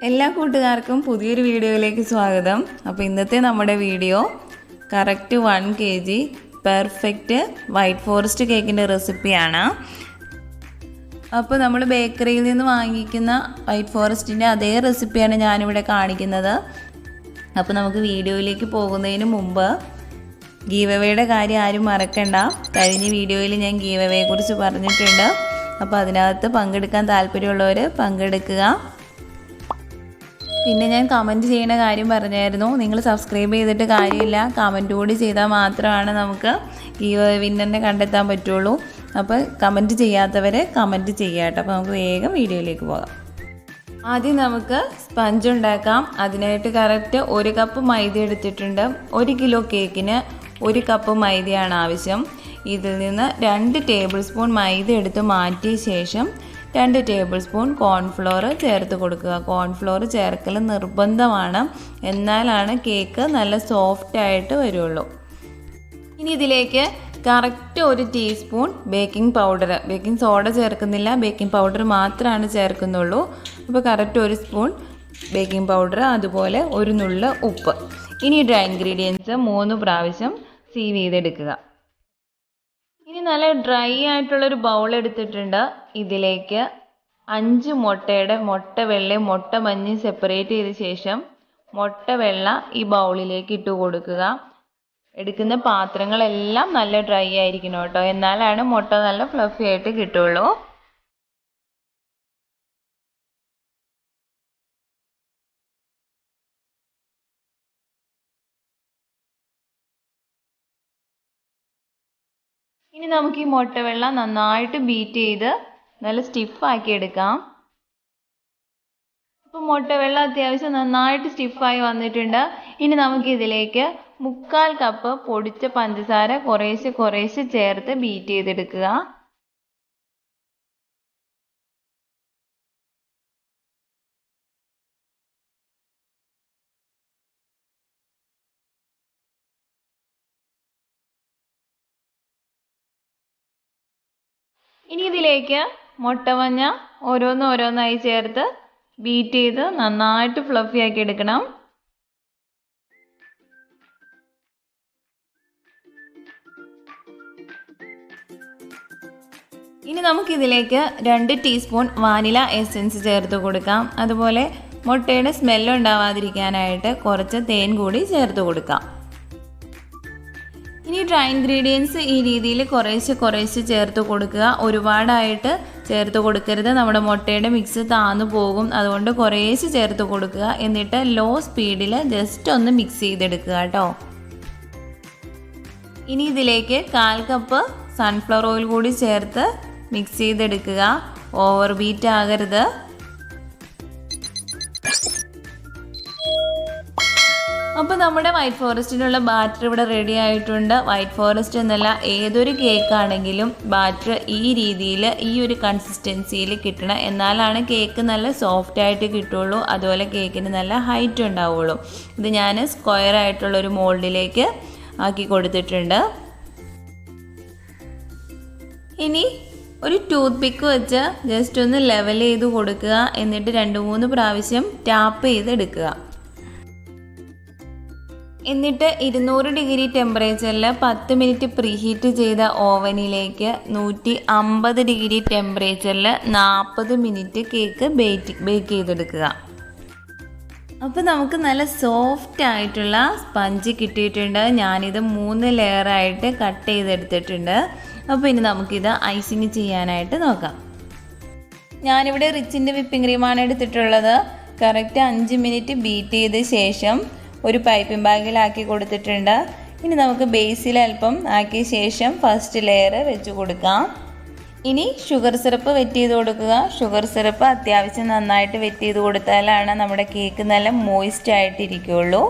എല്ലാ കൂട്ടുകാർക്കും പുതിയൊരു വീഡിയോയിലേക്ക് സ്വാഗതം. അപ്പോൾ ഇന്നത്തെ നമ്മുടെ video correct 1 kg perfect white forest കേക്കിൻ്റെ റെസിപ്പിയാണ്. അപ്പോൾ നമ്മൾ ബേക്കറിയിൽ നിന്ന് വാങ്ങിക്കുന്ന വൈറ്റ് ഫോറസ്റ്റിൻ്റെ അതേ റെസിപ്പിയാണ് ഞാനിവിടെ കാണിക്കുന്നത്. അപ്പോൾ നമുക്ക് വീഡിയോയിലേക്ക് പോകുന്നതിന് മുമ്പ് ഗീവ് അവേയുടെ കാര്യം ആരും മറക്കണ്ട. കഴിഞ്ഞ വീഡിയോയിൽ ഞാൻ ഗീവ് അവേയെ കുറിച്ച് പറഞ്ഞിട്ടുണ്ട്. അപ്പോൾ അതിനകത്ത് പങ്കെടുക്കാൻ താല്പര്യമുള്ളവർ പങ്കെടുക്കുക. പിന്നെ ഞാൻ കമൻറ്റ് ചെയ്യുന്ന കാര്യം പറഞ്ഞായിരുന്നു. നിങ്ങൾ സബ്സ്ക്രൈബ് ചെയ്തിട്ട് കാര്യമില്ല, കമൻറ്റ് കൂടി ചെയ്താൽ മാത്രമാണ് നമുക്ക് ഈ വിന്നറിനെ കണ്ടെത്താൻ പറ്റുള്ളൂ. അപ്പോൾ കമൻറ്റ് ചെയ്യാത്തവർ കമൻറ്റ് ചെയ്യുക കേട്ടോ. അപ്പോൾ നമുക്ക് വേഗം വീഡിയോയിലേക്ക് പോകാം. ആദ്യം നമുക്ക് സ്പഞ്ച് ഉണ്ടാക്കാം. അതിനായിട്ട് കറക്റ്റ് 1 കപ്പ് മൈദ എടുത്തിട്ടുണ്ട്. 1 കിലോ കേക്കിന് 1 കപ്പ് മൈദയാണ് ആവശ്യം. ഇതിൽ നിന്ന് 2 ടേബിൾ സ്പൂൺ മൈദ എടുത്ത് മാറ്റിയ ശേഷം 2 ടേബിൾ സ്പൂൺ കോൺഫ്ലോർ ചേർത്ത് കൊടുക്കുക. കോൺഫ്ലോർ ചേർക്കൽ നിർബന്ധമാണ്, എന്നാലാണ് കേക്ക് നല്ല സോഫ്റ്റ് ആയിട്ട് വരുള്ളൂ. ഇനി ഇതിലേക്ക് correct 1 teaspoon baking powder, baking soda ചേർക്കുന്നില്ല, ബേക്കിംഗ് പൗഡർ മാത്രമാണ് ചേർക്കുന്നുള്ളൂ. അപ്പോൾ കറക്റ്റ് 1 സ്പൂൺ ബേക്കിംഗ് പൗഡർ, അതുപോലെ 1 നുള്ള് ഉപ്പ്. ഇനി ഡ്രൈ ഇൻഗ്രീഡിയൻസ് 3 പ്രാവശ്യം സീവ് ചെയ്തെടുക്കുക. ഇനി നല്ല ഡ്രൈ ആയിട്ടുള്ളൊരു ബൗൾ എടുത്തിട്ടുണ്ട്. ഇതിലേക്ക് 5 മുട്ടയുടെ മുട്ട വെള്ളയും മുട്ട മഞ്ഞയും സെപ്പറേറ്റ് ചെയ്ത ശേഷം മുട്ട വെള്ള ഈ ബൗളിലേക്ക് ഇട്ട് കൊടുക്കുക. എടുക്കുന്ന പാത്രങ്ങളെല്ലാം നല്ല ഡ്രൈ ആയിരിക്കണം കേട്ടോ, എന്നാലാണ് മുട്ട നല്ല ഫ്ലഫി ആയിട്ട് കിട്ടുള്ളൂ. ഇനി നമുക്ക് ഈ മുട്ടവെള്ള നന്നായിട്ട് ബീറ്റ് ചെയ്ത് നല്ല സ്റ്റിഫാക്കി എടുക്കാം. അപ്പോൾ മുട്ടവെള്ള അത്യാവശ്യം നന്നായിട്ട് സ്റ്റിഫായി വന്നിട്ടുണ്ട്. ഇനി നമുക്ക് ഇതിലേക്ക് 3/4 കപ്പ് പൊടിച്ച പഞ്ചസാര കുറേശ്ശെ ചേർത്ത് ബീറ്റ് ചെയ്തെടുക്കുക. ഇനി ഇതിലേക്ക് മുട്ടമഞ്ഞ ഓരോന്നായി ചേർത്ത് ബീറ്റ് ചെയ്ത് നന്നായിട്ട് ഫ്ലഫി ആക്കി എടുക്കണം. ഇനി നമുക്കിതിലേക്ക് 2 ടീസ്പൂൺ വാനില എസൻസ് ചേർത്ത് കൊടുക്കാം. അതുപോലെ മുട്ടയുടെ സ്മെല്ല് ഉണ്ടാവാതിരിക്കാനായിട്ട് കുറച്ച് തേൻ കൂടി ചേർത്ത് കൊടുക്കാം. ഇനി ഡ്രൈ ഇൻഗ്രീഡിയൻസ് ഈ രീതിയിൽ കുറേശ്ശെ ചേർത്ത് കൊടുക്കുക. ഒരുപാടായിട്ട് ചേർത്ത് കൊടുക്കരുത്, നമ്മുടെ മുട്ടയുടെ മിക്സ് താന്നു പോകും. അതുകൊണ്ട് കുറേശ്ശെ ചേർത്ത് കൊടുക്കുക. എന്നിട്ട് ലോ സ്പീഡിൽ ജസ്റ്റ് ഒന്ന് മിക്സ് ചെയ്തെടുക്കുക കേട്ടോ. ഇനി ഇതിലേക്ക് 1/4 കപ്പ് സൺഫ്ലവർ ഓയിൽ കൂടി ചേർത്ത് മിക്സ് ചെയ്തെടുക്കുക. ഓവർ ബീറ്റ് ആകരുത്. അപ്പോൾ നമ്മുടെ വൈറ്റ് ഫോറസ്റ്റിനുള്ള ബാറ്റർ ഇവിടെ റെഡി ആയിട്ടുണ്ട്. വൈറ്റ് ഫോറസ്റ്റ് എന്നല്ല, ഏതൊരു കേക്ക് ആണെങ്കിലും ബാറ്റർ ഈ രീതിയിൽ ഈ ഒരു കൺസിസ്റ്റൻസിയിൽ കിട്ടണം, എന്നാലാണ് കേക്ക് നല്ല സോഫ്റ്റ് ആയിട്ട് കിട്ടുള്ളൂ. അതുപോലെ കേക്കിന് നല്ല ഹൈറ്റ് ഉണ്ടാവുള്ളൂ. ഇത് ഞാൻ സ്ക്വയർ ആയിട്ടുള്ളൊരു മോൾഡിലേക്ക് ആക്കി കൊടുത്തിട്ടുണ്ട്. ഇനി ഒരു ടൂത്ത് പിക്ക് വെച്ച് ജസ്റ്റ് ഒന്ന് ലെവൽ ചെയ്ത് കൊടുക്കുക. എന്നിട്ട് 2-3 പ്രാവശ്യം ടാപ്പ് ചെയ്തെടുക്കുക. എന്നിട്ട് 200 ഡിഗ്രി ടെമ്പറേച്ചറിൽ 10 മിനിറ്റ് പ്രീഹീറ്റ് ചെയ്ത ഓവനിലേക്ക് 150 ഡിഗ്രി ടെമ്പറേച്ചറിൽ 40 മിനിറ്റ് കേക്ക് ബേക്ക് ചെയ്തെടുക്കുക. അപ്പോൾ നമുക്ക് നല്ല സോഫ്റ്റ് ആയിട്ടുള്ള സ്പഞ്ച് കിട്ടിയിട്ടുണ്ട്. ഞാനിത് 3 ലെയറായിട്ട് കട്ട് ചെയ്തെടുത്തിട്ടുണ്ട്. അപ്പോൾ ഇനി നമുക്കിത് ഐസിങ് ചെയ്യാനായിട്ട് നോക്കാം. ഞാനിവിടെ റിച്ചിൻ്റെ വിപ്പിംഗ് ക്രീമാണ് എടുത്തിട്ടുള്ളത്. കറക്റ്റ് 5 മിനിറ്റ് ബീറ്റ് ചെയ്ത ശേഷം ഒരു പൈപ്പിംഗ് ബാഗിലാക്കി കൊടുത്തിട്ടുണ്ട്. ഇനി നമുക്ക് ബേസിൽ അല്പം ആക്കിയ ശേഷം ഫസ്റ്റ് ലെയർ വെച്ച് കൊടുക്കാം. ഇനി ഷുഗർ സിറപ്പ് വെറ്റ് ചെയ്ത് കൊടുക്കുക. ഷുഗർ സിറപ്പ് അത്യാവശ്യം നന്നായിട്ട് വെറ്റ് ചെയ്ത് കൊടുത്താലാണ് നമ്മുടെ കേക്ക് നല്ല മോയിസ്റ്റ് ആയിട്ടിരിക്കുകയുള്ളൂ.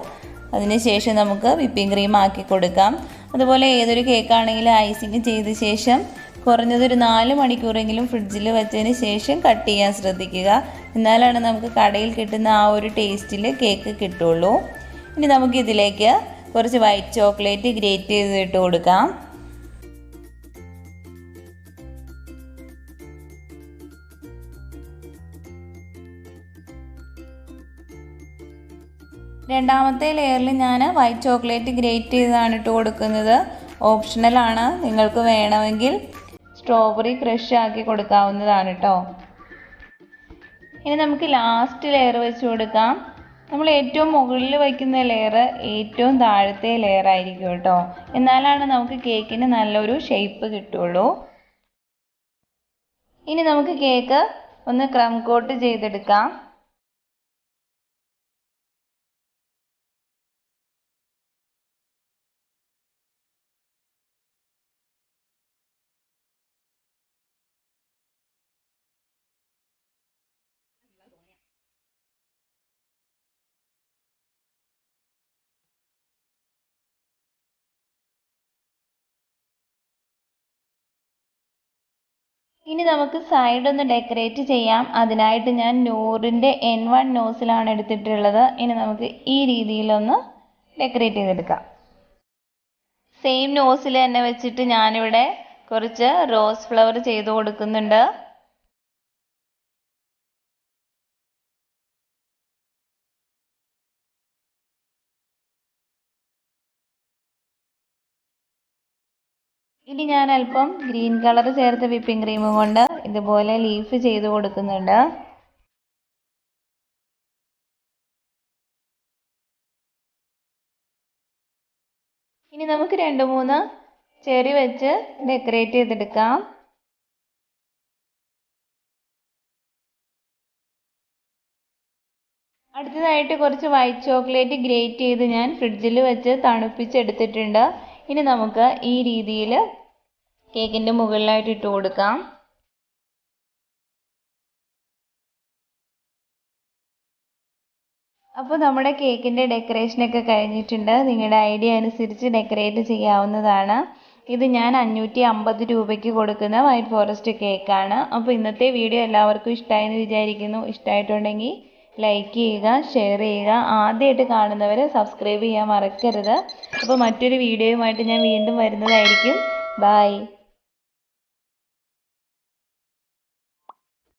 അതിനുശേഷം നമുക്ക് വിപ്പിംഗ് ക്രീം ആക്കി കൊടുക്കാം. അതുപോലെ ഏതൊരു കേക്കാണെങ്കിലും ഐസിങ് ചെയ്ത ശേഷം കുറഞ്ഞതൊരു 4 മണിക്കൂറെങ്കിലും ഫ്രിഡ്ജിൽ വെച്ചതിന് ശേഷം കട്ട് ചെയ്യാൻ ശ്രദ്ധിക്കുക. എന്നാലാണ് നമുക്ക് കടയിൽ കിട്ടുന്ന ആ ഒരു ടേസ്റ്റിൽ കേക്ക് കിട്ടുള്ളൂ. ഇനി നമുക്കിതിലേക്ക് കുറച്ച് വൈറ്റ് ചോക്ലേറ്റ് ഗ്രേറ്റ് ചെയ്തിട്ട് കൊടുക്കാം. രണ്ടാമത്തെ ലെയറിൽ ഞാൻ വൈറ്റ് ചോക്ലേറ്റ് ഗ്രേറ്റ് ചെയ്തതാണ് ഇട്ട് കൊടുക്കുന്നത്. ഓപ്ഷണലാണ്, നിങ്ങൾക്ക് വേണമെങ്കിൽ സ്ട്രോബെറി ക്രഷ് ആക്കി കൊടുക്കാവുന്നതാണ് കേട്ടോ. ഇനി നമുക്ക് ലാസ്റ്റ് ലെയർ വെച്ച് കൊടുക്കാം. നമ്മൾ ഏറ്റവും മുകളിൽ വയ്ക്കുന്ന ലെയർ ഏറ്റവും താഴത്തെ ലെയർ ആയിരിക്കും കേട്ടോ. എന്നാലാണ് നമുക്ക് കേക്കിന് നല്ലൊരു ഷേപ്പ് കിട്ടുള്ളൂ. ഇനി നമുക്ക് കേക്ക് ഒന്ന് ക്രം കോട്ട് ചെയ്തെടുക്കാം. ഇനി നമുക്ക് സൈഡ് ഒന്ന് ഡെക്കറേറ്റ് ചെയ്യാം. അതിനായിട്ട് ഞാൻ നൂറിൻ്റെ N1 നോസിലാണ് എടുത്തിട്ടുള്ളത്. ഇനി നമുക്ക് ഈ രീതിയിലൊന്ന് ഡെക്കറേറ്റ് ചെയ്തെടുക്കാം. സെയിം നോസിൽ തന്നെ വെച്ചിട്ട് ഞാനിവിടെ കുറച്ച് റോസ് ഫ്ലവർ ചെയ്ത് കൊടുക്കുന്നുണ്ട്. ഇനി ഞാൻ അല്പം ഗ്രീൻ കളർ ചേർത്ത വിപ്പിംഗ് ക്രീം കൊണ്ട് ഇതുപോലെ ലീഫ് ചെയ്ത് കൊടുക്കുന്നുണ്ട്. ഇനി നമുക്ക് 2-3 ചെറി വെച്ച് ഡെക്കറേറ്റ് ചെയ്തെടുക്കാം. അടുത്തതായിട്ട് കുറച്ച് വൈറ്റ് ചോക്ലേറ്റ് ഗ്രേറ്റ് ചെയ്ത് ഞാൻ ഫ്രിഡ്ജിൽ വെച്ച് തണുപ്പിച്ചെടുത്തിട്ടുണ്ട്. ഇനി നമുക്ക് ഈ രീതിയിൽ കേക്കിൻ്റെ മുകളിലായിട്ട് ഇട്ട് കൊടുക്കാം. അപ്പോൾ നമ്മുടെ കേക്കിൻ്റെ ഡെക്കറേഷനൊക്കെ കഴിഞ്ഞിട്ടുണ്ട്. നിങ്ങളുടെ ഐഡിയ അനുസരിച്ച് ഡെക്കറേറ്റ് ചെയ്യാവുന്നതാണ്. ഇത് ഞാൻ 550 രൂപയ്ക്ക് കൊടുക്കുന്ന വൈറ്റ് ഫോറസ്റ്റ് കേക്കാണ്. അപ്പോൾ ഇന്നത്തെ വീഡിയോ എല്ലാവർക്കും ഇഷ്ടമായെന്ന് വിചാരിക്കുന്നു. ഇഷ്ടമായിട്ടുണ്ടെങ്കിൽ ലൈക്ക് ചെയ്യുക, ഷെയർ ചെയ്യുക. ആദ്യമായിട്ട് കാണുന്നവർ സബ്സ്ക്രൈബ് ചെയ്യാൻ മറക്കരുത്. അപ്പോൾ മറ്റൊരു വീഡിയോയുമായിട്ട് ഞാൻ വീണ്ടും വരുന്നതായിരിക്കും. ബൈ.